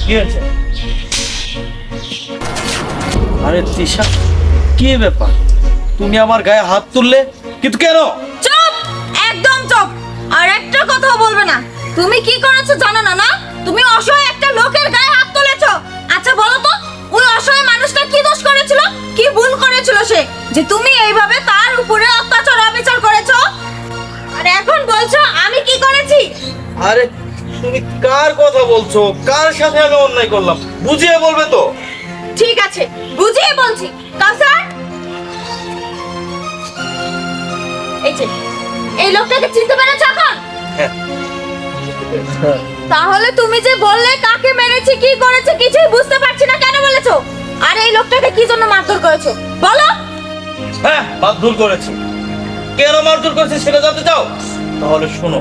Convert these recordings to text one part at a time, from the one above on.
কি হয়েছে? আরে তিশা, কি ব্যাপার? তুমি আমার গায়ে হাত তুললে কিন্তু কেন? চুপ, একদম চুপ। আর একটা কথা বলবে না। তুমি কি করেছো জানো না? না, তুমি অসহায় একটা লোকের গায়ে হাত তুলেছো। আচ্ছা বলো তো, ওই অসহায় মানুষটা কি দোষ করেছিল, কি ভুল করেছিল সে, যে তুমি এইভাবে তার উপরে অত্যাচার অবিচার করেছো? আর এখন বলছো আমি কি করেছি? আরে তুমি কার কথা বলছো? কার সাথে আমি অন্যায় করলাম বুঝিয়ে বলবে তো? ঠিক আছে, বুঝিয়ে বলছি। কাউসার, এই যে এই লোকটাকে চিনতে পেরেছো এখন? হ্যাঁ। তাহলে তুমি যে বললে কাকে মেরেছে কি করেছে কিছুই বুঝতে পারছি না, কেন বলেছো? আর এই লোকটাকে কি জন্য মারধর করেছো বলো? হ্যাঁ, মারধর করেছি। কেন মারধর করেছি সেটা জানতে চাও? তাহলে শোনো।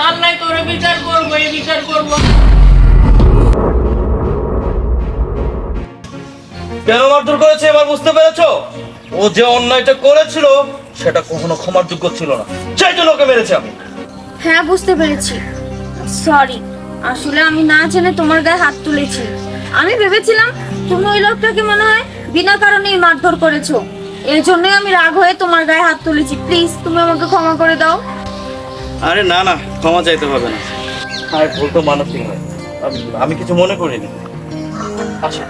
আল্লাহ করে বিচার করবো, এই বিচার করবো। কেন মারধর করেছে এবার বুঝতে পেরেছো? ও যে অন্যায়টা করেছিল সেটা কখনো ক্ষমার যোগ্য ছিল না, সেই জন্য ওকে মেরেছে আমি। হ্যাঁ, বুঝতে পেরেছি। সরি, আসলে আমি না জেনে তোমার গায়ে হাত তুলেছি। আমি ভেবেছিলাম তুমি ওই লোকটাকে মনে হয় বিনা কারণেই মারধর করেছো, এই জন্যই আমি রাগ হয়ে তোমার গায়ে হাত তুলেছি। প্লিজ তুমি আমাকে ক্ষমা করে দাও। আরে না না, ক্ষমা চাইতে হবে না। আর ভুল তো মানসিক নয়, আমি কিছু মনে করিনি। আসো।